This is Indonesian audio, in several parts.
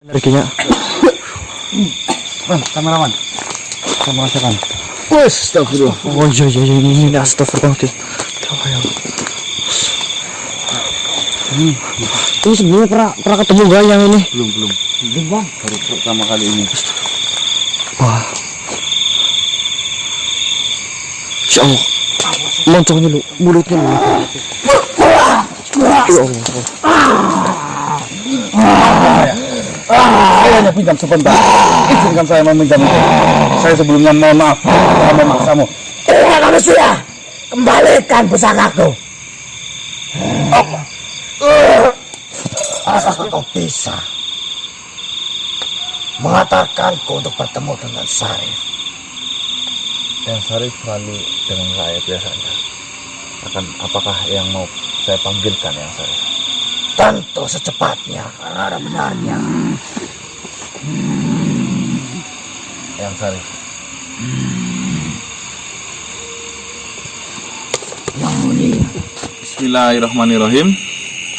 Energinya. Kameraman, saya merasakan. Wes, astagfirullah. Oh iya ini astagfirullah. Ini sebenarnya pernah ketemu gak yang ini? Belum bang, baru pertama kali ini. Wah, Insya Allah, loncongnya lu, mulutnya lu. Ya Allah. Saya hanya pinjam sebentar. Izinkan saya meminjam itu. Saya sebelumnya mohon maaf telah memaksamu. Manusia, kembalikan pusakaku. Apakah kau bisa mengatakanku untuk bertemu dengan Sarif? Yang Sarif selalu dengan saya biasanya. Apakah yang mau saya panggilkan yang Sarif? Tentu secepatnya, karena ada benarnya. Yang Sarif. Yang mulia. Bismillahirrahmanirrahim.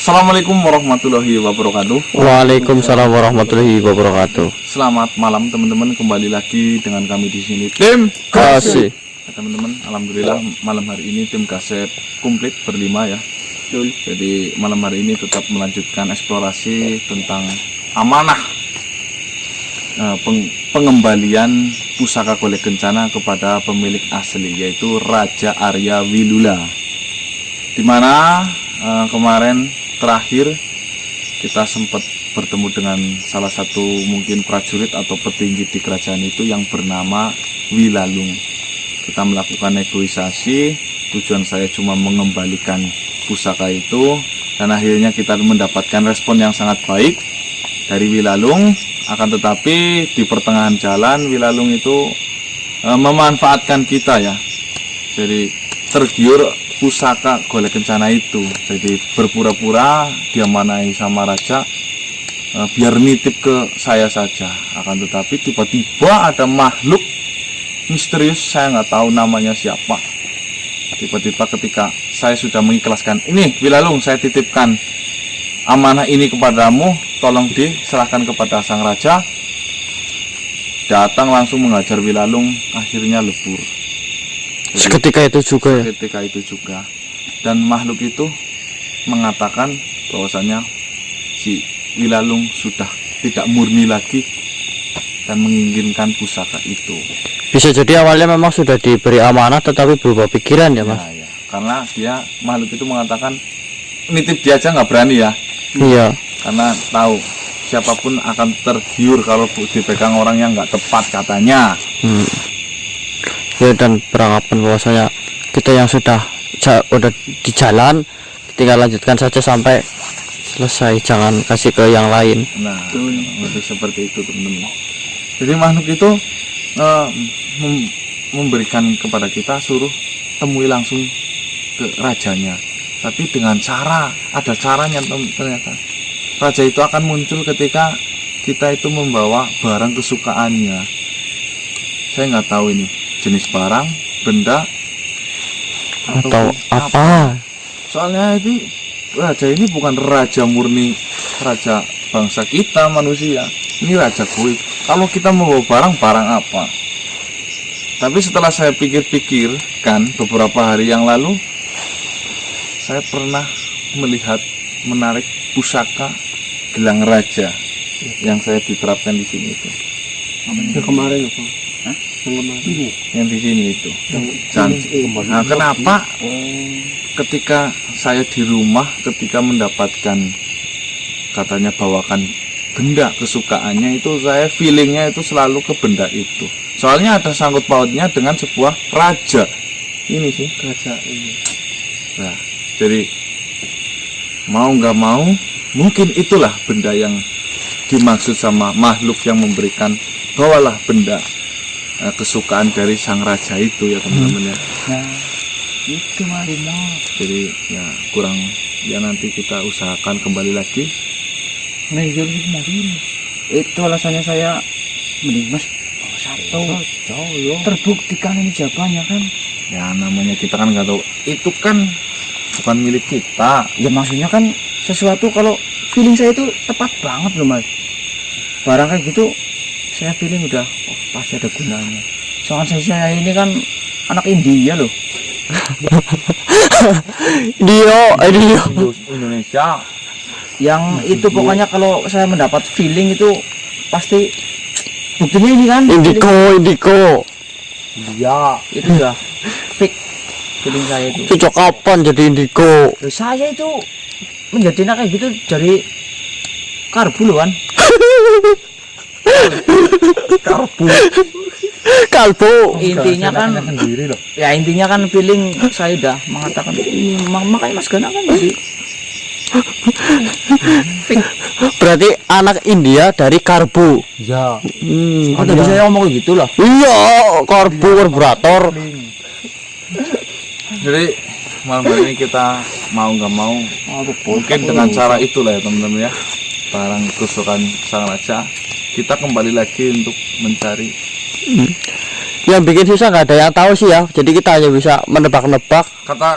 Assalamualaikum warahmatullahi wabarakatuh. Waalaikumsalam warahmatullahi wabarakatuh. Selamat malam teman-teman, kembali lagi dengan kami di sini tim Kasih. teman-teman. Alhamdulillah malam hari ini tim kaset komplit berlima ya. Jadi malam hari ini tetap melanjutkan eksplorasi tentang amanah pengembalian pusaka Golek Kencana kepada pemilik asli, yaitu Raja Arya Wilula. Dimana kemarin terakhir kita sempat bertemu dengan salah satu mungkin prajurit atau petinggi di kerajaan itu yang bernama Wilalung. Kita melakukan negosiasi, tujuan saya cuma mengembalikan pusaka itu, dan akhirnya kita mendapatkan respon yang sangat baik dari Wilalung. Akan tetapi di pertengahan jalan Wilalung itu memanfaatkan kita ya, jadi tergiur pusaka Golek Kencana itu, jadi berpura-pura diamanai sama raja biar nitip ke saya saja. Akan tetapi tiba-tiba ada makhluk misterius, saya nggak tahu namanya siapa. Tiba-tiba ketika saya sudah mengikhlaskan, ini Wilalung, saya titipkan amanah ini kepadamu, tolong diserahkan kepada sang raja, datang langsung mengajar Wilalung, akhirnya lebur. Seketika itu juga ya. Ketika itu juga, dan makhluk itu mengatakan bahwasanya si Wilalung sudah tidak murni lagi dan menginginkan pusaka itu. Bisa jadi awalnya memang sudah diberi amanah tetapi berubah pikiran ya mas. Ya, karena dia makhluk itu mengatakan nitip dia aja nggak berani ya. Iya. Karena tahu siapapun akan tergiur kalau dipegang orang yang nggak tepat katanya. Ya, dan beranggapan bahwasanya kita yang sudah di jalan tinggal lanjutkan saja sampai selesai, jangan kasih ke yang lain. Nah, seperti itu teman-teman. Jadi makhluk itu memberikan kepada kita, suruh temui langsung ke rajanya. Tapi dengan ada caranya ternyata. Raja itu akan muncul ketika kita itu membawa barang kesukaannya. Saya nggak tahu ini jenis barang, benda, Atau apa? Soalnya itu raja ini bukan raja murni, raja bangsa kita manusia. Ini raja kuil. Kalau kita membawa barang apa? Tapi setelah saya pikir-pikir kan beberapa hari yang lalu, saya pernah menarik pusaka gelang raja yang saya diterapkan di sini itu. Yang kemarin apa? Yang di sini itu. Nah, kenapa ketika saya di rumah, ketika mendapatkan katanya bawakan benda kesukaannya itu, saya feelingnya itu selalu ke benda itu. Soalnya ada sangkut pautnya dengan sebuah raja. Ini sih raja ini. Nah, jadi mau nggak mau, mungkin itulah benda yang dimaksud sama makhluk yang memberikan, bawalah benda kesukaan dari sang raja itu ya teman-teman ya. Nah, itu marimau. Jadi ya kurang ya, nanti kita usahakan kembali lagi. Nah, itu alasannya saya mending mas bawa satu. Terbuktikan ini jawabannya kan. Ya namanya kita kan nggak tahu, itu kan bukan milik kita. Ya maksudnya kan sesuatu, kalau feeling saya itu tepat banget loh mas. barang kayak gitu saya feeling udah pasti ada gunanya. Soalnya saya ini kan anak India loh. Dio. Indonesia yang itu pokoknya kalau saya mendapat feeling itu pasti buktinya ini kan Indigo. iya itu udah fix feeling saya itu. Itu kapan jadi indigo? Loh, saya itu menjadi anak kayak gitu dari karbu loh kan. Kalbu. Intinya kan sendiri loh. ya intinya kan feeling saya udah mengatakan ini makanya Mas Gana kan jadi fix. Berarti anak India dari karbu. Ya. Oh, tadi saya ngomong kayak gitu loh. Iya, karbu karburator. Jadi malam hari ini kita mau nggak mau mungkin dengan cara itulah ya teman-teman ya, barang kesukaan sang raja, kita kembali lagi untuk mencari. Yang bikin susah nggak ada yang tahu sih ya. Jadi kita hanya bisa menebak-nebak.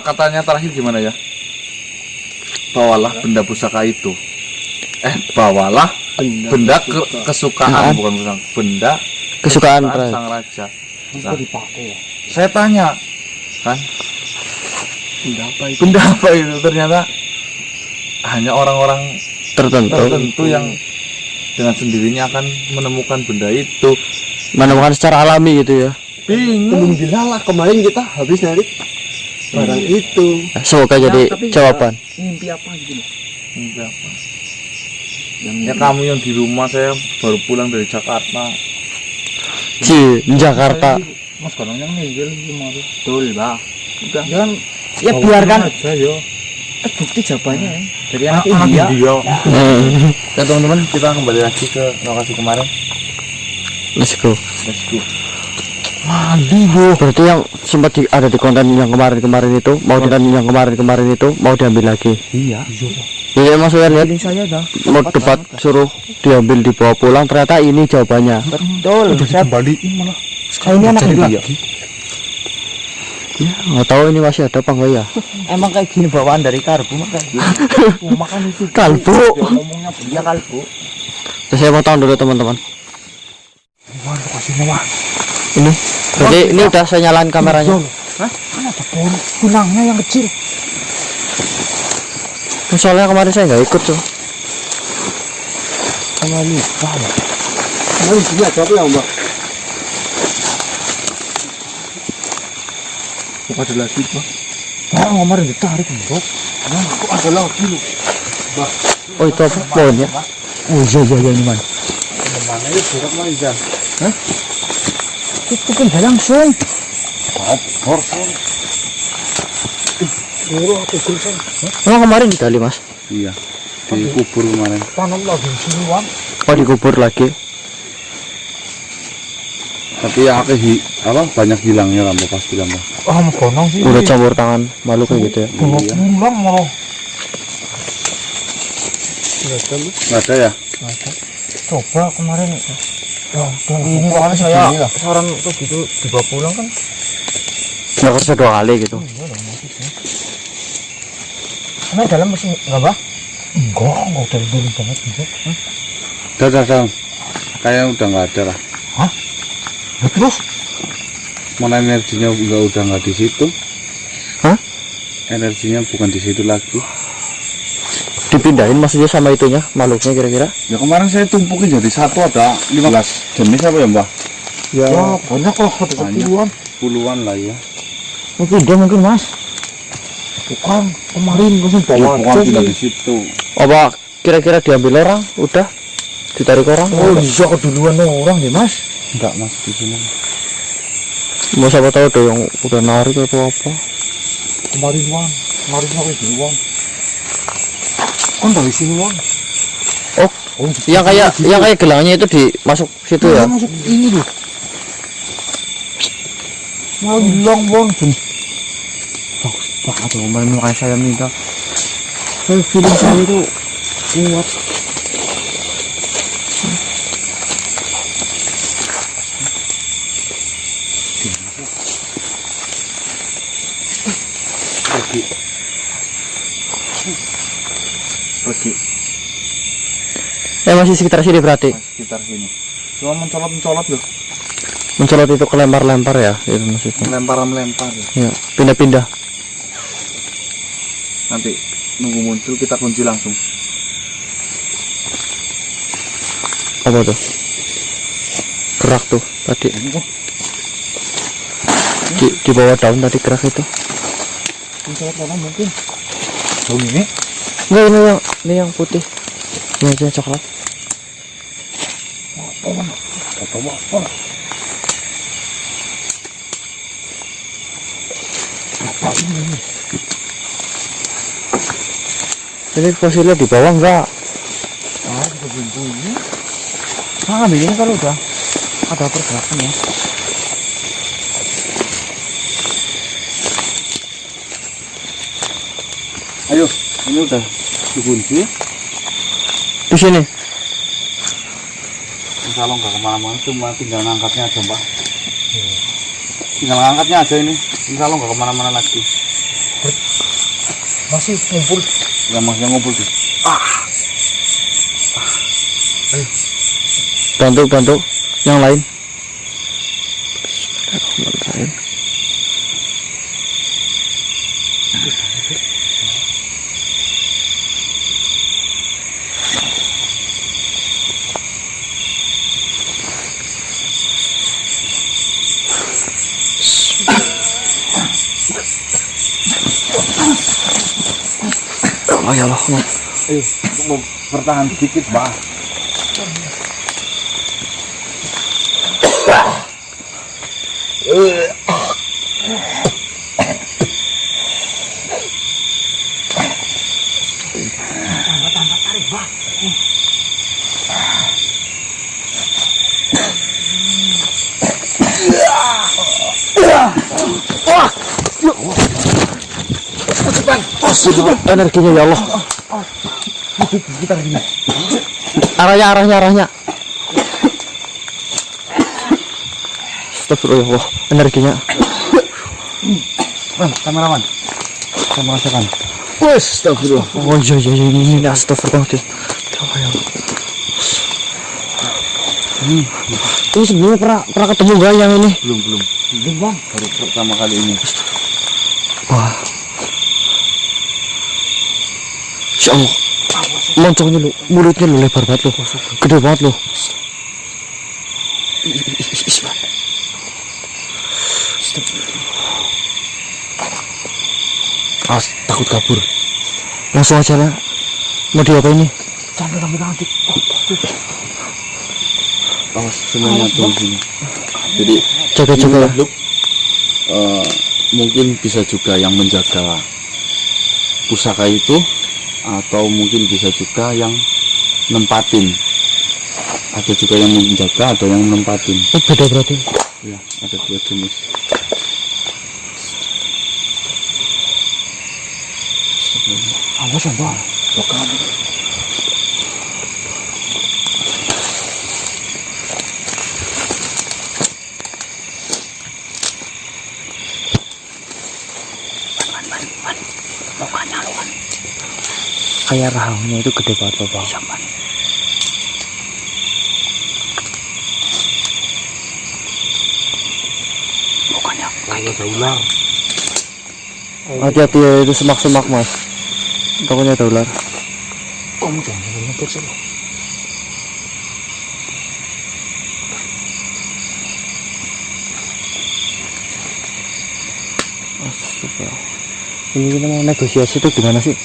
Katanya terakhir gimana ya? Bawalah benda pusaka itu. Bawalah benda kesukaan, bukan pusaka, benda Kesukaan sang raja. Nah, Dipakai ya. saya tanya kan, benda apa itu? Ternyata hanya orang-orang tertentu yang dengan sendirinya akan menemukan benda itu. Menemukan secara alami gitu ya. Bingung. Alhamdulillah lah kemarin kita habis nyari barang itu. Semoga jadi tapi jawaban. Mimpi apa gitu loh. Mimpi apa? Ya kamu yang di rumah, saya baru pulang dari Jakarta. Jakarta. Mas Kanang yang ninggal kemarin. Betul, Bang. Udah. Jangan Ya biarkan aja yo. bukti jawabannya ya. Dari Anak anak India. India. Ya teman-teman, kita kembali lagi ke lokasi kemarin. Let's go. Let's go. Berarti yang sempat ada di konten yang kemarin itu mau di konten yang kemarin itu mau diambil lagi. Iya. Iya maksudnya lihat Feeling saya dah. mau debat suruh diambil dibawa pulang, ternyata ini jawabannya. Betul. Saya Kembaliin malah. sekali ini anak India. Ya, nggak tahu ini masih ada apa enggak ya. Emang kayak gini bawaan dari karbu mah kayak gitu. Makan itu. Kalbu. Dia ngomongnya dia kalbu. Terus saya mau tahu dulu teman-teman. Wah, kasih nama. Ini berarti ini udah saya nyalain kameranya. Hah? Mana ada pohon kunangnya yang kecil. Soalnya kemarin saya nggak ikut tuh. Sama lupa ya. Kemarin juga ada apa ya Mbak? Kok ada lagi, Pak? Nah, kemarin ditarik bro. Nah, kok ada lagi lu? Oh itu apa pohonnya? Oh iya ini man. Mana itu surat mana? Itu kan langsung. Oh kemarin di kali mas. Iya. Dikubur kemarin. Tanam lagi sini wan. Oh dikubur lagi. Tapi ya banyak hilangnya lah pasti lah Mbak. Ah, mau gonong sih. Udah campur tangan makhluk kayak gitu ya. Pulang malah. Nggak ada ya? Coba kemarin. Ini kemarin saya saran tuh gitu dibawa pulang kan. Nggak kerja 2 kali gitu. Emang dalam masih nggak bah? Enggak dari dulu banget enggak. Udah. Kayaknya udah nggak ada lah. Ya, terus Mana energinya udah nggak di situ? Hah? Energinya bukan di situ lagi. Dipindahin maksudnya sama itunya makhluknya kira-kira? Ya kemarin saya tumpukin jadi satu ada 15 jenis apa ya Mbak? Ya. banyak lah ada Banyak. Puluhan lah ya. Mungkin dia mungkin mas. Bukan kemarin langsung Ya, bawa bukan aja tidak sih. di situ. Apa kira-kira diambil orang? Udah ditarik orang? Oh bisa keduluan orang deh mas. Enggak Mas di sini. Mau siapa tahu ada yang udah narik atau apa? Kemarin sampai duluan. Kan dari sini wan. Oh, yang kayak gelangnya itu dimasuk situ ya? Masuk ini loh. Mau hilang wan. Bagus banget loh kemarin makanya saya minta. Saya feeling saya itu kuat. Pergi. Masih sekitar sini berarti. sekitar sini. Cuma mencolot loh. Mencolot itu kelempar-lempar ya, itu maksudnya. Melempar ya. Ya, pindah-pindah. Nanti nunggu muncul kita kunci langsung. Apa tuh? Gerak tuh tadi. Di bawah daun tadi gerak itu. Mencolot mana mungkin? Daun ini? Enggak, ini yang putih. Ini aja coklat. Ini fosilnya di bawah enggak? Nah, begini kalau udah ada pergerakan ya. Ayo, ini udah dikunci. Di sini. Kalau nggak kemana-mana, cuma tinggal ngangkatnya aja, Mbak. Tinggal ngangkatnya aja ini. Kalau nggak kemana-mana lagi. Masih ngumpul. Ya masih ngumpul sih. Bantu yang lain. Ya Allah. Ayo, mau bertahan sedikit, Mbak. Energinya ya Allah. Kita gini. Arahnya. Astagfirullah, energinya. Kameraman. Saya merasakan. Astagfirullah. Oh iya ini astagfirullah. Ini sebelumnya pernah ketemu gak yang ini? Belum. Bang. Baru pertama kali ini. Wah. Ya Allah. Moncongnya lu, mulutnya lu lebar banget lu. Gede banget lu. Takut kabur. Langsung aja lah. Mau diapa ini? Jangan kami. Awas semuanya tuh di sini. Jadi Jaga-jaga ya. makhluk mungkin bisa juga yang menjaga pusaka itu, atau mungkin bisa juga yang nempatin. Ada juga yang menjaga, ada yang nempatin. Oh, beda berarti. Ya, ada dua jenis. Awas ya, Bang. Kayak rahangnya itu gede banget loh bang. Bukannya kayak ada ular. Hati-hati ya, itu semak-semak mas. Takutnya ada ular. Kamu jangan nyentuh sih. Astagfirullah. Ini kita mau negosiasi itu gimana sih?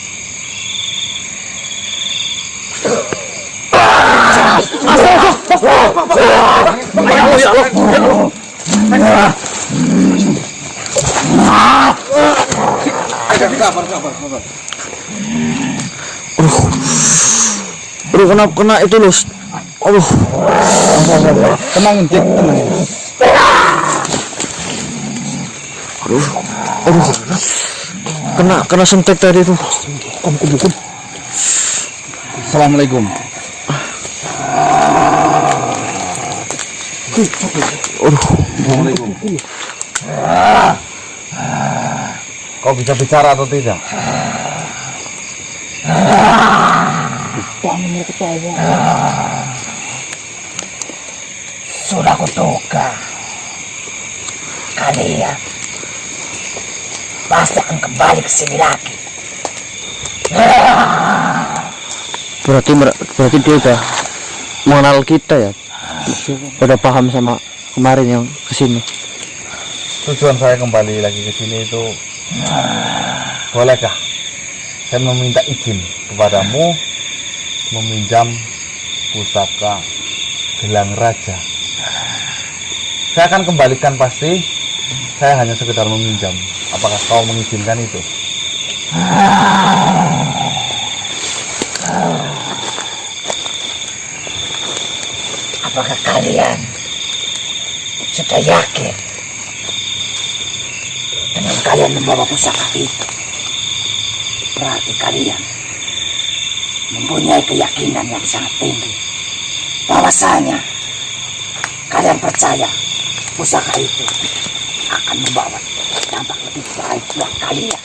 Aduh, kena itu lus. Aduh. Tenangin, Dik, tenangin. Kena sentek tadi tuh. Kum. Assalamualaikum. Assalamualaikum. Kau bisa bicara atau tidak? Sudah kutuka. Kalian pasti akan kembali ke sini lagi. Berarti dia udah mengenal kita ya. Udah paham sama kemarin yang kesini. Tujuan saya kembali lagi ke sini itu, bolehkah saya meminta izin kepadamu meminjam pusaka gelang raja? Saya akan kembalikan pasti. Saya hanya sekedar meminjam. Apakah kau mengizinkan itu? Apakah kalian sudah yakin dengan kalian membawa pusaka itu? Berarti kalian mempunyai keyakinan yang sangat tinggi bahwasanya kalian percaya pusaka itu akan membawa dampak lebih baik buat kalian.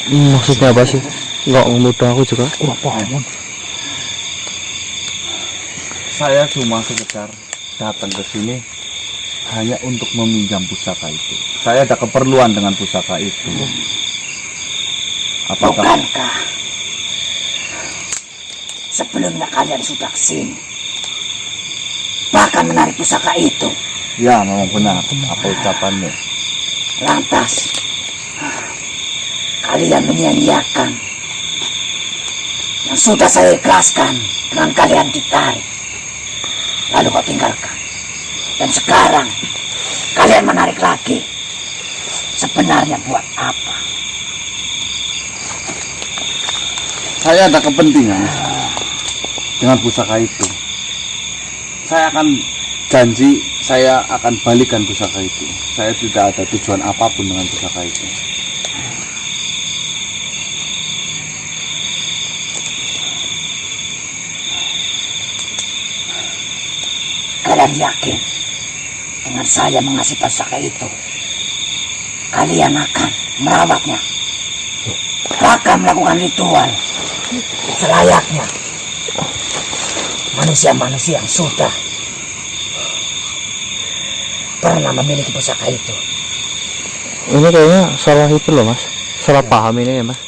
Maksudnya apa sih? Nggak mudah aku juga. Saya cuma sekedar datang ke sini hanya untuk meminjam pusaka itu. Saya ada keperluan dengan pusaka itu. Apakah Bukankah sebelumnya kalian sudah kesini bahkan menarik pusaka itu? ya memang benar apa ucapannya? Lantas kalian menyia-nyiakan yang sudah saya ikhlaskan dengan kalian ditarik, lalu kau tinggalkan, dan sekarang kalian menarik lagi. Sebenarnya buat apa? Saya ada kepentingan dengan pusaka itu. Saya akan janji saya akan balikan pusaka itu. Saya tidak ada tujuan apapun dengan pusaka itu. Kalian yakin dengan saya mengasih pusaka itu kalian akan merawatnya, bahkan melakukan ritual selayaknya manusia-manusia yang sudah pernah memiliki pusaka itu? Ini kayaknya salah itu loh mas. Salah paham ini ya mas.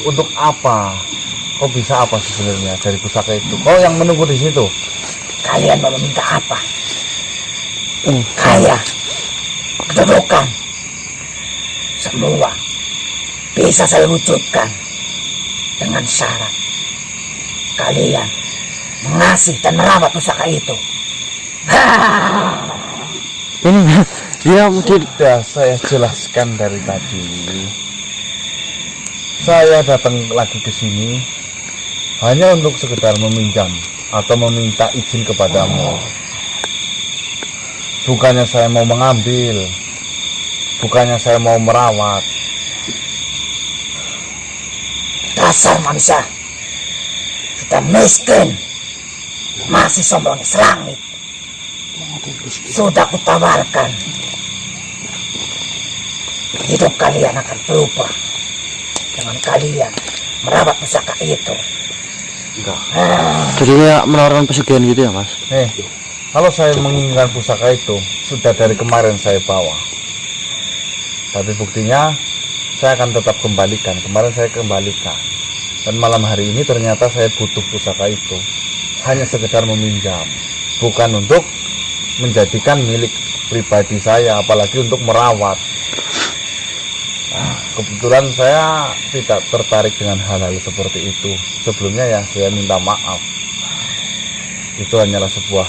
Untuk apa? Kau bisa apa sebenarnya dari pusaka itu? Kau yang menunggu di situ. Kalian mau meminta apa? Kaya, kedudukan, semua bisa saya wujudkan dengan syarat kalian mengasih dan merawat pusaka itu. Ini dia mungkin Sudah saya jelaskan dari tadi. Saya datang lagi ke sini hanya untuk sekedar meminjam atau meminta izin kepadamu. Bukannya saya mau mengambil, bukannya saya mau merawat. Dasar manusia sudah miskin, masih sombong selangit. Sudah kutawarkan, hidup kalian akan berubah dengan kalian merawat pusaka itu. jadinya menawarkan pesugihan gitu ya mas. Kalau saya menginginkan pusaka itu sudah dari kemarin saya bawa. Tapi buktinya saya akan tetap kembalikan. Kemarin saya kembalikan. Dan malam hari ini ternyata saya butuh pusaka itu. Hanya sekedar meminjam. Bukan untuk menjadikan milik pribadi saya, apalagi untuk merawat. Nah, kebetulan saya tidak tertarik dengan hal-hal seperti itu. Sebelumnya ya saya minta maaf. Itu hanyalah sebuah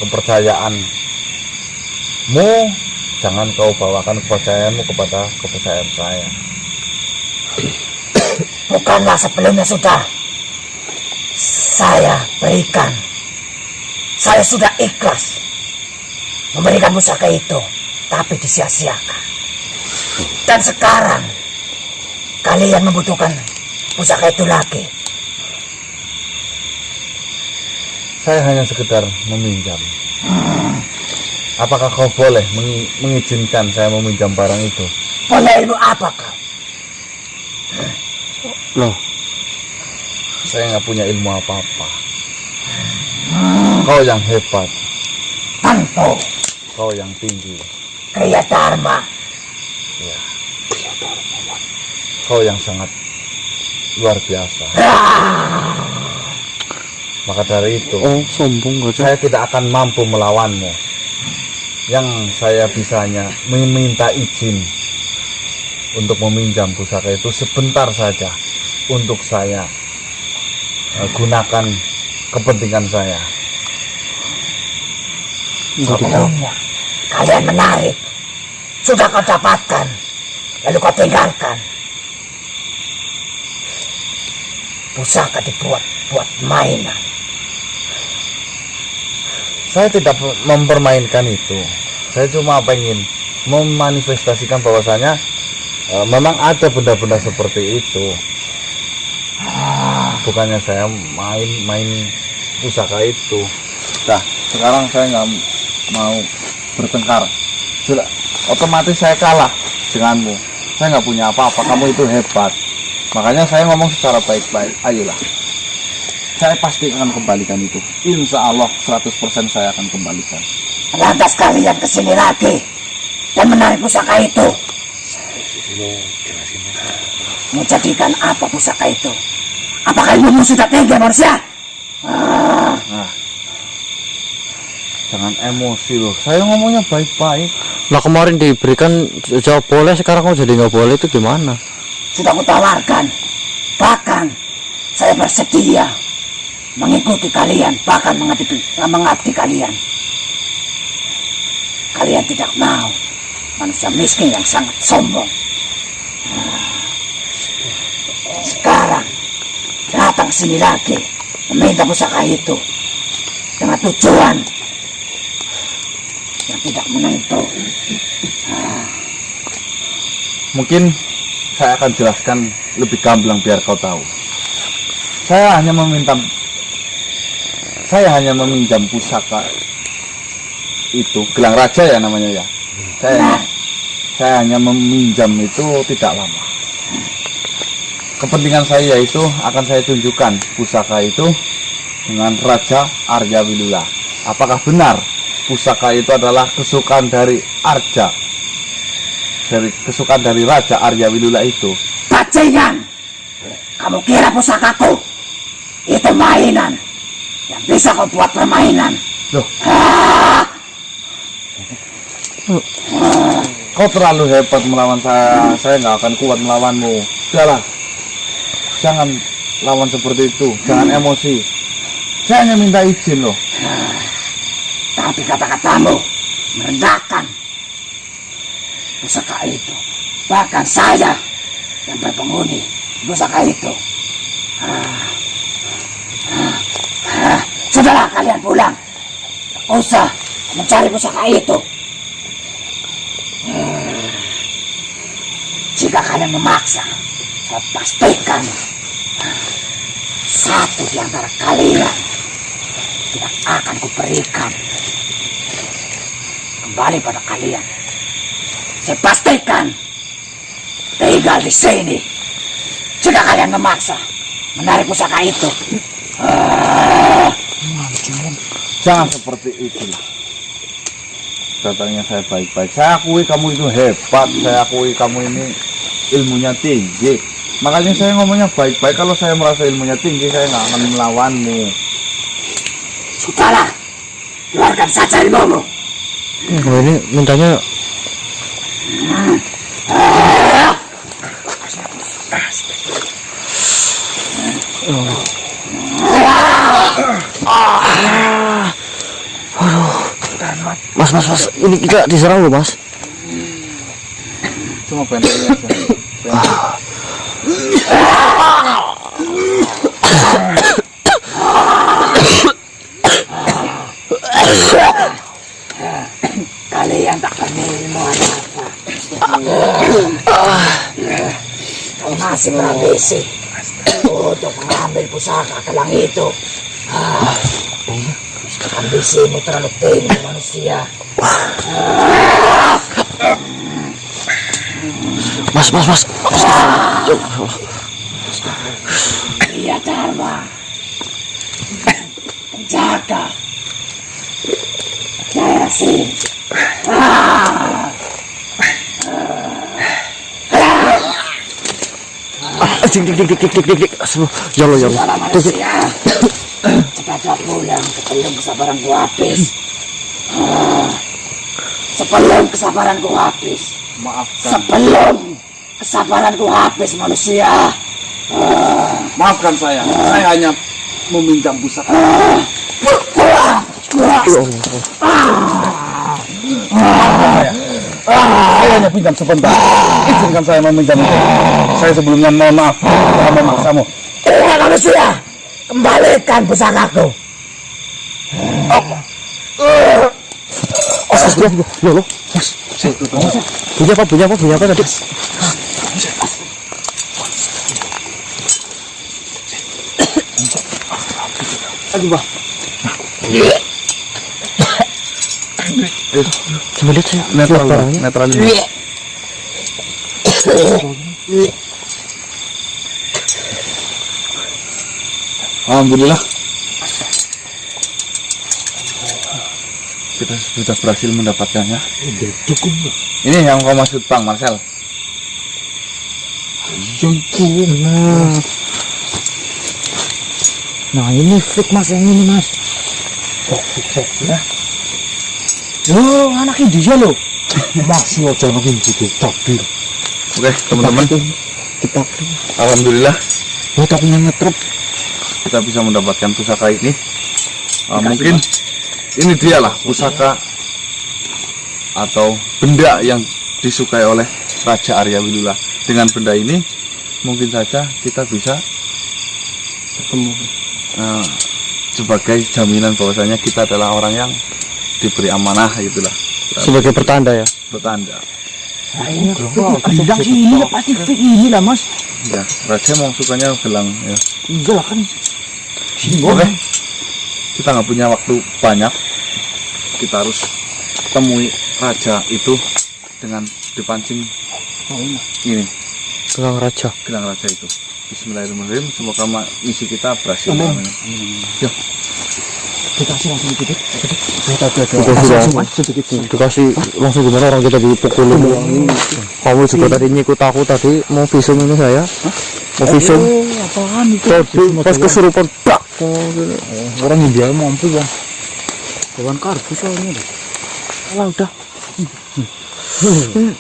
kepercayaanmu. Jangan kau bawakan kepercayaanmu kepada kepercayaan saya. Bukanlah sebelumnya sudah saya berikan. Saya sudah ikhlas memberikan pusaka itu, tapi disia-siakan. Dan sekarang kalian membutuhkan pusaka itu lagi. Saya hanya sekedar meminjam. Apakah kau boleh mengizinkan saya meminjam barang itu? Punya ilmu apa kau? Loh, Saya nggak punya ilmu apa-apa. Kau yang hebat, Tanto, kau yang tinggi, Kriya Dharma. kau yang sangat luar biasa. Maka dari itu, oh sombong gak sih? saya tidak akan mampu melawanmu. Yang saya bisanya meminta izin untuk meminjam pusaka itu sebentar saja untuk saya gunakan kepentingan saya. Sebelumnya, kalian menarik. Sudah kau dapatkan, lalu kau tinggalkan. Pusaka dibuat buat mainan. Saya tidak mempermainkan itu. Saya cuma pengen memanifestasikan bahwasanya memang ada benda-benda seperti itu. Bukannya saya main pusaka itu. Nah, sekarang saya nggak mau bertengkar. Sudah, otomatis saya kalah denganmu. Saya nggak punya apa-apa. Kamu itu hebat. Makanya saya ngomong secara baik-baik. Ayolah. Saya pasti akan kembalikan itu. Insya Allah 100% saya akan kembalikan. Lantas kalian kesini lagi dan menarik pusaka itu. Mau jadikan apa pusaka itu? Apakah ilmu sudah tinggi manusia? Jangan emosi loh. Saya ngomongnya baik-baik. Lah kemarin diberikan jawab boleh, sekarang kok jadi nggak boleh, itu gimana? Sudah kutawarkan. Bahkan saya bersedia mengikuti kalian, bahkan mengabdi kalian. Kalian tidak mau. Manusia miskin yang sangat sombong. Sekarang datang sini lagi meminta pusaka itu dengan tujuan yang tidak menentu. Mungkin saya akan jelaskan lebih gamblang biar kau tahu. Saya hanya meminjam pusaka itu, gelang raja ya namanya ya. Saya hanya meminjam itu tidak lama. Kepentingan saya itu akan saya tunjukkan pusaka itu dengan Raja Arya Wilula. Apakah benar pusaka itu adalah kesukaan dari Arja, dari kesukaan dari Raja Arya Wilula itu? Bajingan! Kamu kira pusakaku itu mainan yang bisa kau buat permainan? Loh, kau terlalu hebat melawan saya. Saya nggak akan kuat melawanmu. Sudahlah, jangan lawan seperti itu. Jangan emosi. Saya hanya minta izin loh. Tapi kata-katamu merendahkan pusaka itu. Bahkan saya yang berpenghuni pusaka itu. Sudahlah, kalian pulang. Tak usah mencari pusaka itu. Jika kalian memaksa, saya pastikan satu di antara kalian tidak akan kuberikan kembali pada kalian. Saya pastikan tinggal di sini. Jika kalian memaksa menarik pusaka itu, Jangan seperti itu. Datangnya saya baik-baik. Saya akui kamu itu hebat. Saya akui kamu ini ilmunya tinggi. Makanya saya ngomongnya baik-baik. Kalau saya merasa ilmunya tinggi, saya nggak akan melawanmu. sudahlah, keluarkan saja ilmumu. Oh, ini mintanya Mas, ini kita diserang loh, Mas. Cuma pengen aja. Kalian tak kenal ilmu apa-apa. Kau masih berambisi untuk mengambil pusaka gelang itu. Ambisimu terlalu tinggi, manusia. Mas. Iya Dharma. Penjaga. Saya sih. Dik. Ya Allah. Para manusia. Cepat pulang sebelum kesabaranku habis. Sebelum kesabaranku habis. Sebelum kesabaranku habis manusia. Maafkan saya hanya meminjam pusaka. Saya hanya pinjam sebentar. Izinkan saya meminjam itu. Saya sebelumnya mohon maaf telah memaksamu. Manusia, kembalikan pusakaku. Loh, Mas. Bunyi apa tadi? Aduh, Bah. Coba lihat saya. Netral ini. Alhamdulillah kita sudah berhasil mendapatkannya. Ini yang kau maksud Bang Marcel. Nah ini fake Mas, yang ini Mas. Fake ya. Loh, anaknya dia loh. Masih aja makin gitu takdir. Oke teman-teman, Kita alhamdulillah takutnya ngetruk. kita bisa mendapatkan pusaka ini. Mungkin ini dialah pusaka atau benda yang disukai oleh Raja Arya Wilula. Dengan benda ini mungkin saja kita bisa Ketemu. sebagai jaminan bahwasanya kita adalah orang yang diberi amanah, itulah Sebagai pertanda ya. pertanda. Bilang sih ini ya pasti fake ini lah Mas. Ya, Raja mau sukanya gelang ya. Iya lah kan. Oke, kita nggak punya waktu banyak. Kita harus temui Raja itu dengan dipancing ini Gelang raja. gelang Raja itu. Bismillahirrahmanirrahim. Semoga misi kita berhasil. Yuk. Dikasih langsung dikit. Dikasih langsung gimana orang kita dipukulin. Kamu juga tadi ngikut aku tadi mau visum ini saya. Mau visum. Apaan itu? Tadi pas kesurupan bak. Orang India mampu ya. Kawan kardus soalnya deh. Alah udah.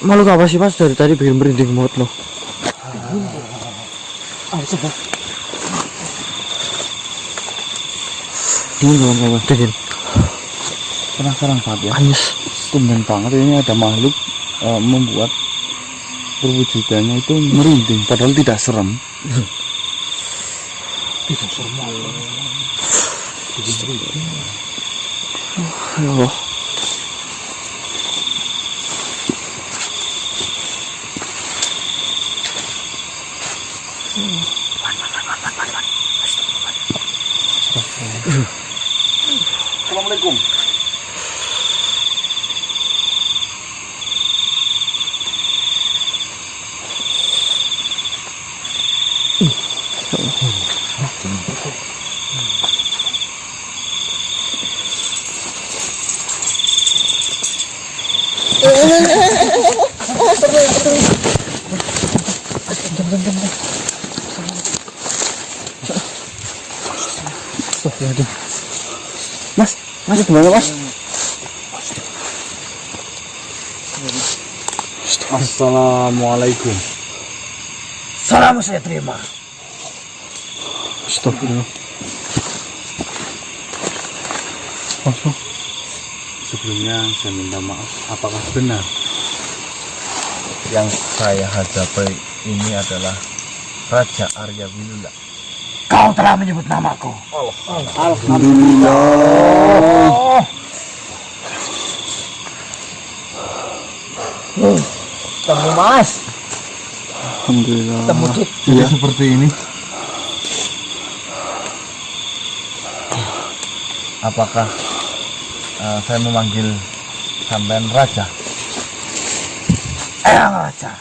Malu apa sih Mas, dari tadi bikin merinding banget loh. Coba. Dingin kawan-kawan, dingin. Penasaran banget ya. Anyes. Tumben banget ini ada makhluk membuat perwujudannya itu merinding padahal tidak serem. Tidak serem. Ya Allah. Assalamualaikum. Mas gimana Mas? Assalamualaikum. Salam saya terima. Astagfirullah. Sebelumnya saya minta maaf. Apakah benar yang saya hadapi ini adalah Raja Arya Wilula? Kau telah menyebut namaku. Alhamdulillah. Temu Mas. Alhamdulillah. Temu Dik. Jadi seperti ini. Apakah saya memanggil sampean Raja? Raja.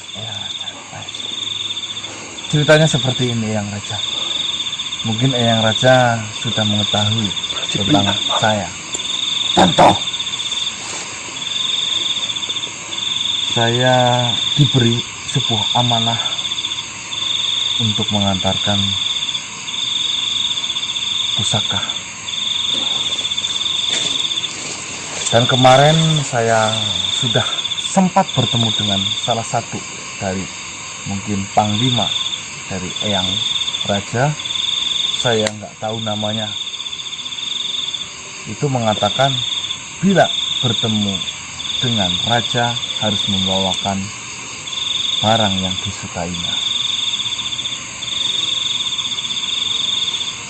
ceritanya seperti ini, Eyang Raja. Mungkin Eyang Raja sudah mengetahui tentang saya. Tentu. Saya diberi sebuah amanah untuk mengantarkan pusaka. Dan kemarin saya sudah sempat bertemu dengan salah satu dari mungkin panglima dari Eyang Raja. Saya nggak tahu namanya. Itu mengatakan bila bertemu dengan raja harus membawakan barang yang disukainya.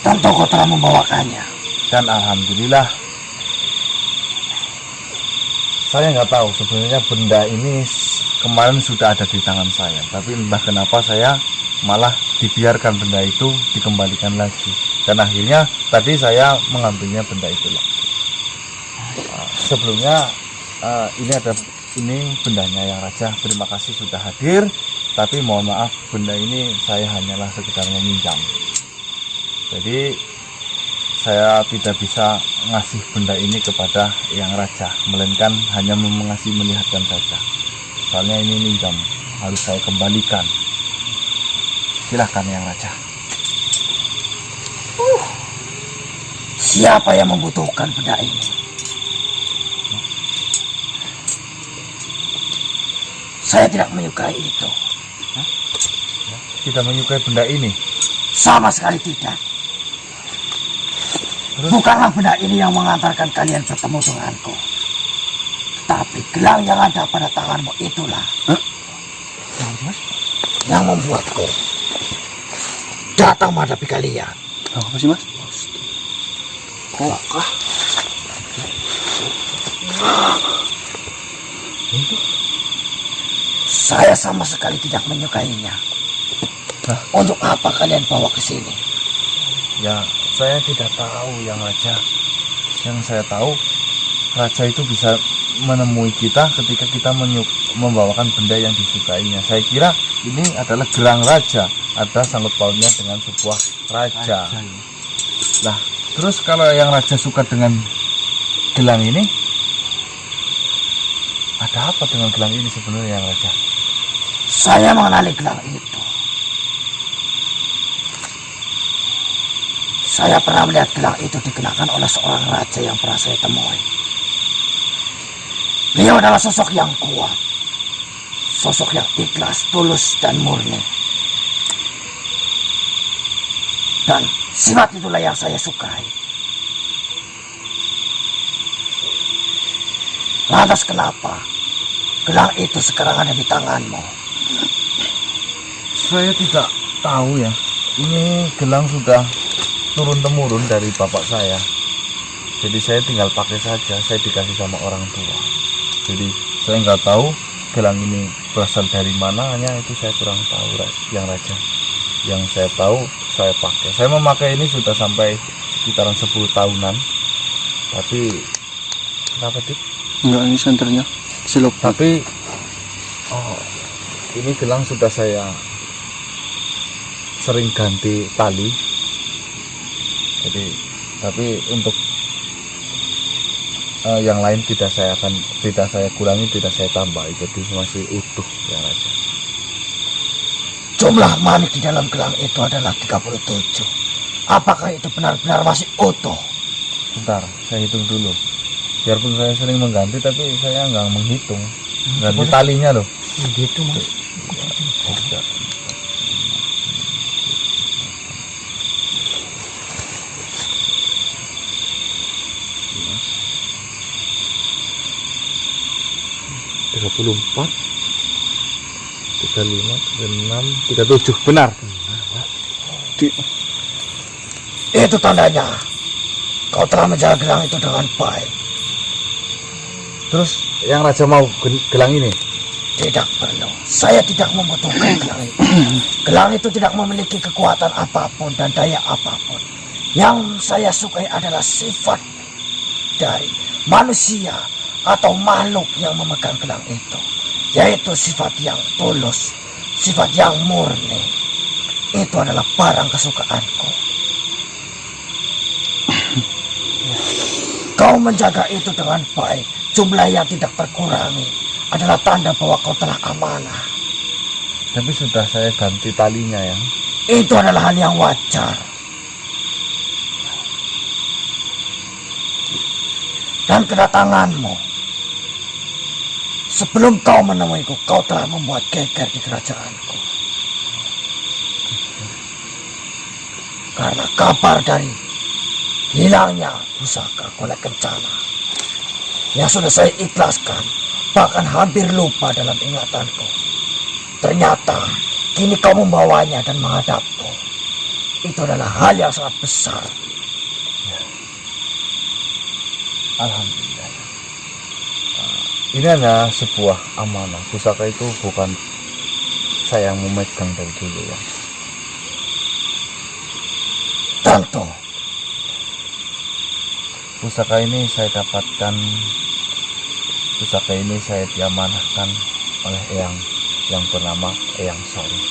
Tentu kau telah membawakannya. Dan alhamdulillah, saya nggak tahu sebenarnya benda ini kemarin sudah ada di tangan saya, tapi entah kenapa saya malah dibiarkan benda itu dikembalikan lagi. Dan akhirnya tadi saya mengambilnya benda itu lagi. Sebelumnya ini bendanya Eyang Raja. Terima kasih sudah hadir. Tapi mohon maaf, benda ini saya hanyalah sekedar meminjam. Jadi saya tidak bisa ngasih benda ini kepada Eyang Raja, melainkan hanya mengasih melihatkan saja. Soalnya ini minjam, harus saya kembalikan. Silahkan Eyang Raja. Siapa yang membutuhkan benda ini? Saya tidak menyukai itu. Tidak menyukai benda ini? Sama sekali tidak. Bukanlah benda ini yang mengantarkan kalian bertemu denganku. Tapi gelang yang ada pada tanganmu itulah yang membuatku datang menghadapi kalian. Apa sih, Mas? Kokah. Saya sama sekali tidak menyukainya. Untuk apa kalian bawa ke sini? Ya, saya tidak tahu Yang Raja. Yang saya tahu, Raja itu bisa menemui kita ketika kita membawakan benda yang disukainya. Saya kira ini adalah gelang Raja, ada sangkut pautnya dengan sebuah raja. Nah, terus kalau Yang Raja suka dengan gelang ini, ada apa dengan gelang ini sebenarnya Yang Raja? Saya mengenali gelang itu. Saya pernah melihat gelang itu dikenakan oleh seorang raja yang pernah saya temui. Beliau adalah sosok yang kuat, sosok yang ikhlas, tulus, dan murni. Dan sifat itulah yang saya sukai. Lantas kenapa gelang itu sekarang ada di tanganmu? Saya tidak tahu ya. Ini gelang sudah turun-temurun dari bapak saya. Jadi saya tinggal pakai saja. Saya dikasih sama orang tua. Jadi saya nggak tahu gelang ini berasal dari mana. Hanya itu saya kurang tahu Yang Raja. Yang saya tahu saya pakai. Saya memakai ini sudah sampai sekitaran 10 tahunan. Tapi kenapa Dik? Enggak, ini senternya silop. Tapi ini gelang sudah saya sering ganti tali. Jadi tapi untuk yang lain tidak saya kurangi, tidak saya tambah. Jadi masih utuh ya Raja. Jumlah manik di dalam gelang itu adalah 37. Apakah itu benar-benar masih utuh? Bentar, saya hitung dulu. Biarpun saya sering mengganti, tapi saya nggak menghitung. Ganti talinya loh. Gitu, Mas. Empat, 35, 36, 37. Benar. Itu tandanya kau telah menjaga gelang itu dengan baik. Terus yang Raja mau gelang ini? Tidak perlu. Saya tidak membutuhkan gelang itu. Gelang itu tidak memiliki kekuatan apapun dan daya apapun. Yang saya sukai adalah sifat dari manusia atau makhluk yang memegang gelang itu, yaitu sifat yang tulus, sifat yang murni. itu adalah barang kesukaanku. Kau menjaga itu dengan baik, jumlahnya tidak terkurangi, adalah tanda bahwa kau telah amanah. Tapi sudah saya ganti talinya ya. Itu adalah hal yang wajar. Dan kedatanganmu, sebelum kau menemuiku, kau telah membuat geger di kerajaanku. Karena kabar dari hilangnya pusaka Golek Kencana yang sudah saya ikhlaskan, bahkan hampir lupa dalam ingatanku. Ternyata kini kau membawanya dan menghadapku. Itu adalah hal yang sangat besar. Alhamdulillah. Ini adalah sebuah amanah. Pusaka itu bukan saya yang memegang dari dulu ya. Tentu. Pusaka ini saya dapatkan, pusaka ini saya diamanahkan oleh Eyang yang bernama Eyang Sari.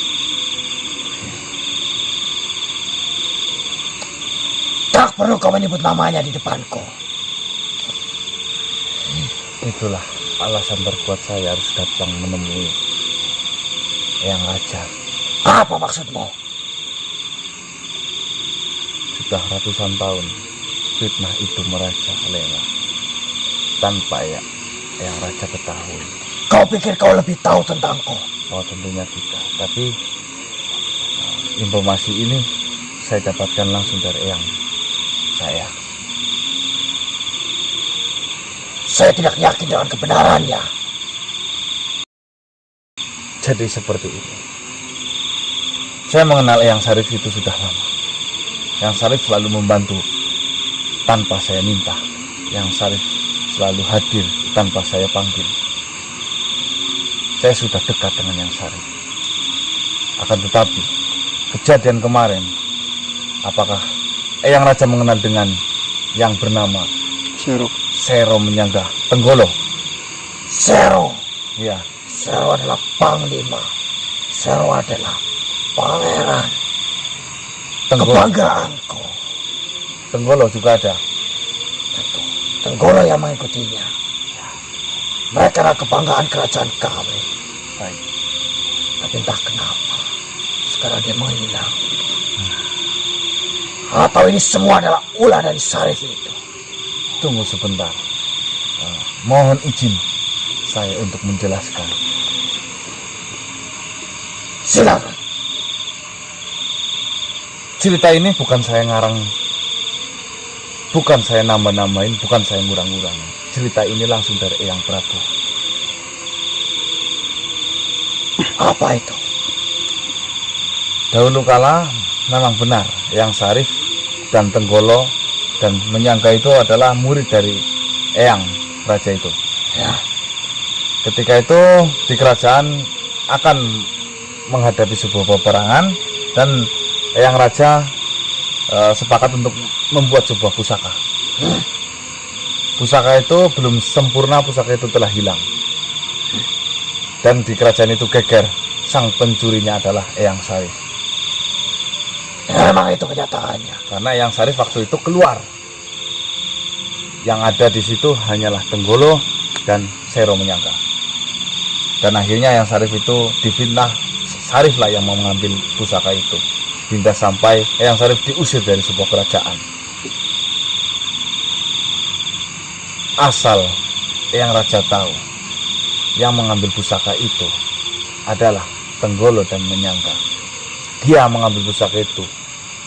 Tak perlu kau menyebut namanya di depanku. Itulah alasan terkuat saya harus datang menemui Eyang Raja. Apa maksudmu? Sudah ratusan tahun fitnah itu merajalela tanpa Eyang Raja ketahui. Kau pikir kau lebih tahu tentangku? Oh tentunya tidak. Tapi informasi ini saya dapatkan langsung dari Eyang saya. Saya tidak yakin dengan kebenarannya. Jadi seperti ini. Saya mengenal Eyang Sarif itu sudah lama. Eyang Sarif selalu membantu tanpa saya minta. Eyang Sarif selalu hadir tanpa saya panggil. Saya sudah dekat dengan Eyang Sarif. Akan tetapi kejadian kemarin, apakah Eyang Raja mengenal dengan yang bernama Sero Menyangga Tenggolo? Sero. Iya. Sero adalah panglima. Sero adalah pangeran. Tenggolo. Kebanggaanku. Tenggolo juga ada. Tentu. Tenggolo yang mengikutinya. Mereka adalah kebanggaan kerajaan kami. Baik. Tapi entah kenapa sekarang dia menghilang. Atau ini semua adalah ulah dari Sarif itu. Tunggu sebentar. Mohon izin saya untuk menjelaskan. Silakan. Cerita ini bukan saya ngarang, bukan saya nambah-nambahin, bukan saya ngurang-ngurang. Cerita ini langsung dari Eyang Prabu. Apa itu? Dahulu kala memang benar Eyang Sarif dan Tenggolo dan Menyangga itu adalah murid dari Eyang Raja itu. Ya. Ketika itu di kerajaan akan menghadapi sebuah peperangan dan Eyang Raja sepakat untuk membuat sebuah pusaka. Pusaka itu belum sempurna, pusaka itu telah hilang. Dan di kerajaan itu geger, sang pencurinya adalah Eyang Sarif. Ya, memang itu kenyataannya. Karena Eyang Sarif waktu itu keluar. Yang ada di situ hanyalah Tenggolo dan Sero Menyangga. Dan akhirnya Eyang Sarif itu difitnah, Sarif lah yang mau mengambil pusaka itu. Hingga sampai Eyang Sarif diusir dari sebuah kerajaan. Asal Eyang Raja tahu, yang mengambil pusaka itu adalah Tenggolo dan Menyangga. Dia mengambil pusaka itu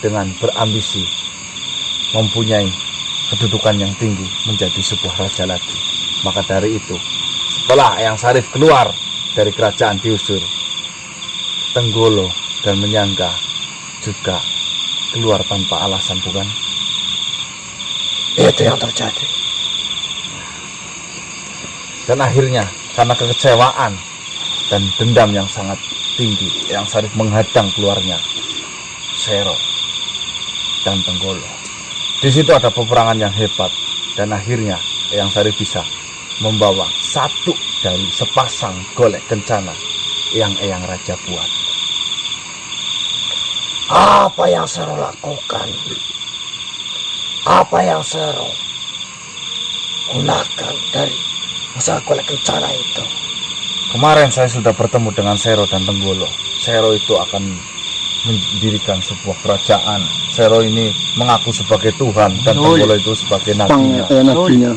dengan berambisi mempunyai kedudukan yang tinggi, menjadi sebuah raja lagi. Maka dari itu, setelah Eyang Sarif keluar dari kerajaan diusir, Tenggolo dan Menyangga juga keluar tanpa alasan, bukan? Itu yang terjadi. Dan akhirnya karena kekecewaan dan dendam yang sangat tinggi, Eyang Sarif menghadang keluarnya Sero dan Tenggolo. Di situ ada peperangan yang hebat dan akhirnya Eyang Sarif bisa membawa satu dari sepasang golek kencana yang Eyang Raja buat. apa yang Sero lakukan, apa yang Sero gunakan dari pusaka Golek Kencana itu. Kemarin saya sudah bertemu dengan Sero dan Tenggolo. Sero itu akan mendirikan sebuah kerajaan. Sero ini mengaku sebagai Tuhan dan Tenggolo itu sebagai nabinya. nabinya.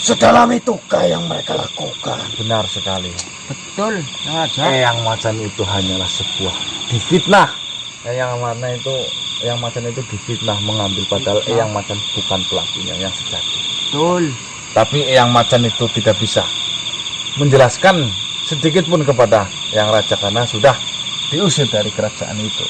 Sedalam itukah yang mereka lakukan? Benar sekali. Betul, Raja. Eyang Macan itu hanyalah sebuah difitnah. Eyang Macan itu difitnah mengambil, padahal Eyang Macan bukan pelakunya yang sejati. Betul. Tapi Eyang Macan itu tidak bisa menjelaskan sedikit pun kepada Yang Raja karena sudah diusir dari kerajaan itu.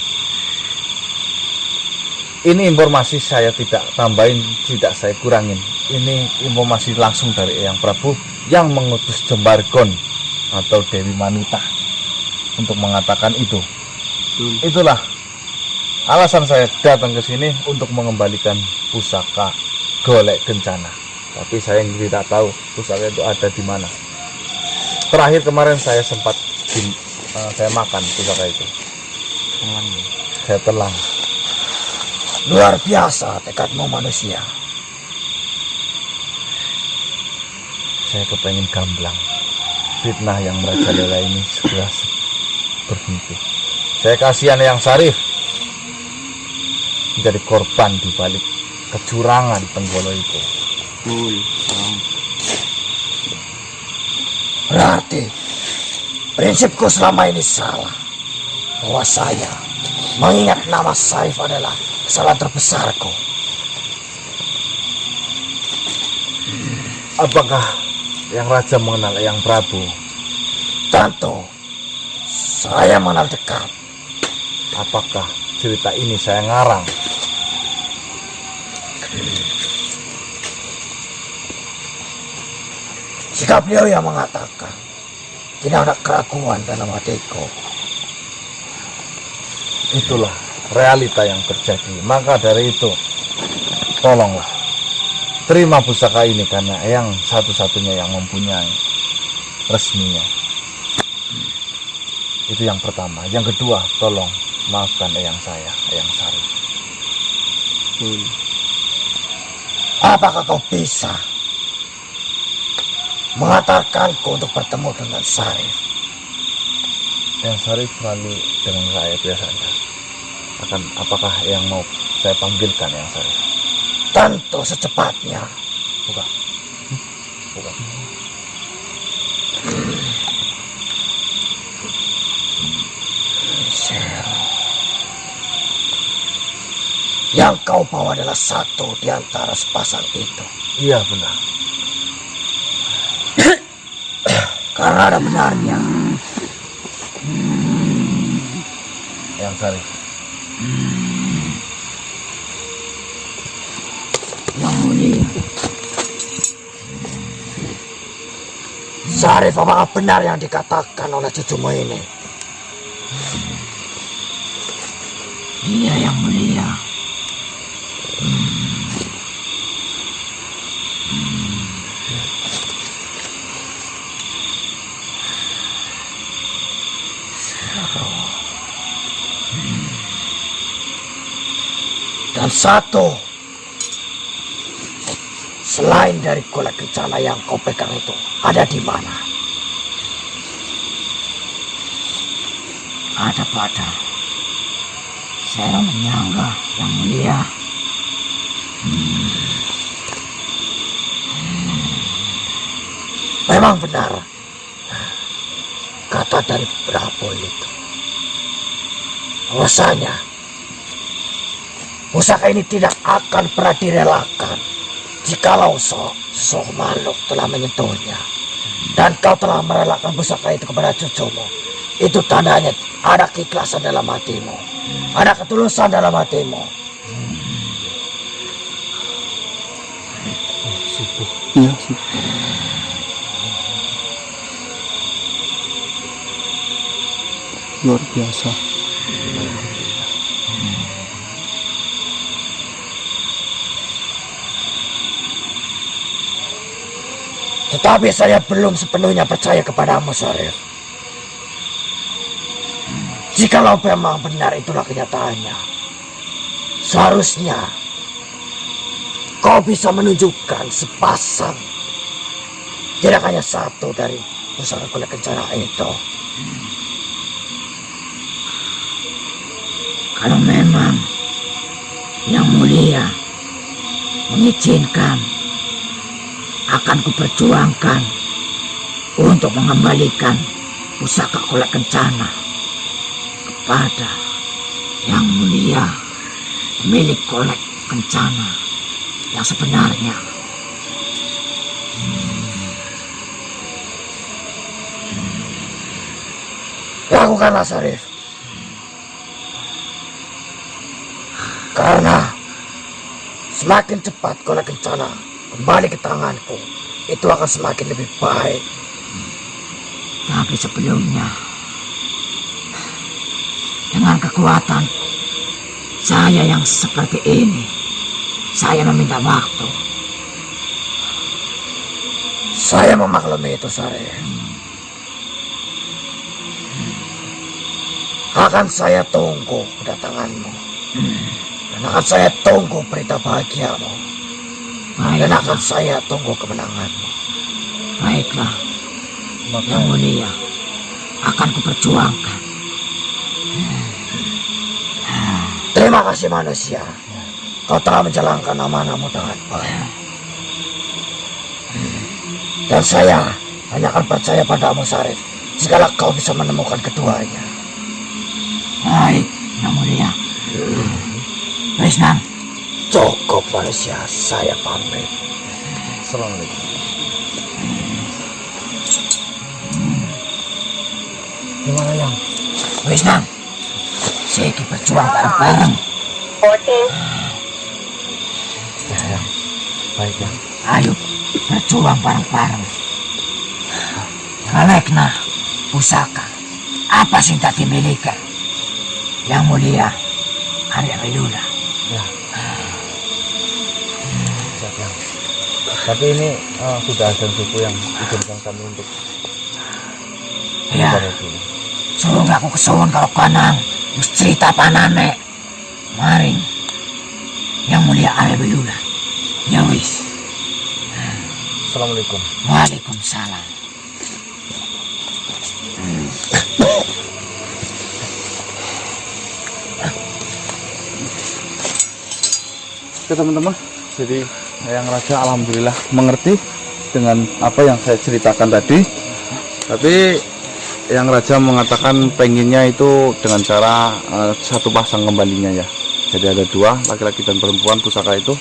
Ini informasi saya tidak tambahin, tidak saya kurangin. Ini informasi langsung dari Eyang Prabu yang mengutus Jembargon atau Dewi Manuta untuk mengatakan itu. Itulah alasan saya datang ke sini untuk mengembalikan pusaka Golek Kencana. Tapi saya tidak tahu pusaka itu ada di mana. Terakhir kemarin saya sempat saya makan pusaka itu. Saya telan. Luar biasa tekadmu manusia. Saya kepengen gamblang. Fitnah yang merajalela ini segera berhenti. Saya kasihan Yang Sarif menjadi korban di balik kecurangan Tenggolo itu. Berarti prinsipku selama ini salah. Bahwa saya mengingat nama Sarif adalah kesalahan terbesarku. Apakah Yang Raja mengenal Eyang Prabu? Tentu saya mengenal dekat. Apakah cerita ini saya ngarang? Jika beliau yang mengatakan, tidak ada keraguan dalam hatiku. Itulah realita yang terjadi. Maka dari itu, tolonglah terima pusaka ini karena Eyang satu-satunya yang mempunyai resminya. Itu yang pertama. Yang kedua, tolong maafkan Eyang saya, Eyang Sarif. Apakah kau bisa mengantarkanku untuk bertemu dengan Sarif? Eyang Sarif selalu dengan saya biasanya. Apakah Eyang mau saya panggilkan Eyang Sarif? Tentu secepatnya. Bukan. Bukan. Yang kau bawa adalah satu di antara sepasang itu. Iya benar. Karena ada benarnya. Eyang Sarif. Yang mulia. Sarif, apakah benar yang dikatakan oleh cucumu ini? Iya, yang mulia. Dan satu selain dari Golek Kencana yang kau pegang itu ada di mana? Ada pada saya menyangka yang mulia. Memang benar kata dari Prabu itu. Bahwasanya pusaka ini tidak akan pernah direlakan jikalau seseorang makhluk telah menyentuhnya. Dan kau telah merelakan pusaka itu kepada cucumu. Itu tandanya ada keikhlasan dalam hatimu, ada ketulusan dalam hatimu. Iya, luar biasa. Tetapi saya belum sepenuhnya percaya kepadamu, Sarif. Jikalau memang benar itulah kenyataannya, seharusnya kau bisa menunjukkan sepasang, tidak hanya satu dari pusaka kulit kencana itu. Kalau memang Yang Mulia mengizinkan, akan kuperjuangkan untuk mengembalikan pusaka kulit kencana kepada Yang Mulia, milik kulit kencana yang sebenarnya. Lakukanlah, Syarif. Karena semakin cepat kulit kencana kembali ke tanganku, itu akan semakin lebih baik. Tapi sebelumnya, dengan kekuatan saya yang seperti ini, saya meminta waktu. Saya memaklumi itu, Syarif. Akan saya tunggu kedatanganmu. Dan akan saya tunggu berita bahagiamu. Dan akan saya tunggu kemenanganmu. Baiklah, Yang Mulia, akan kuperjuangkan. Terima kasih manusia. Kau telah menjalankan amanahmu dengan baik. Dan saya hanya akan percaya padamu, Syarif, jikalau kau bisa menemukan keduanya. Baik, Yang Mulia. Wisnam, cukup manusia, saya pamit. Assalamualaikum. Gimana, Yang? Wisnam, saya berjuang bareng-bareng. Ya, baik ya. Ayo berjuang bareng-bareng. Kalekna pusaka apa sih tak dimiliki Yang Mulia Arya Wilula. Ya. Siap, Yang. Tapi ini sudah ada suku yang izinkan kami untuk Ya, suruh aku kesuwun kalau kanang wis cerita panane maring Yang Mulia Arya Wilula. Ya wis. Assalamualaikum. Waalaikumsalam. Oke teman-teman, jadi Yang Raja alhamdulillah mengerti dengan apa yang saya ceritakan tadi. Tapi Yang Raja mengatakan pengennya itu dengan cara satu pasang kembalinya ya. Jadi ada dua, laki-laki dan perempuan pusaka itu.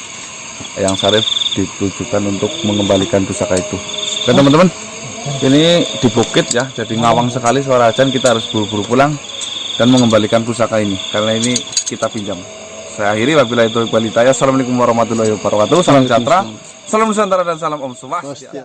Yang Syarif ditujukan untuk mengembalikan pusaka itu. Oke teman-teman, ini di bukit ya, jadi ngawang sekali suara azan. Kita harus buru-buru pulang dan mengembalikan pusaka ini karena ini kita pinjam. Saya akhiri, wabillahi taufiq wal hidayah. Assalamualaikum warahmatullahi wabarakatuh. Salam sejahtera, salam Nusantara dan salam Om Swastiastu.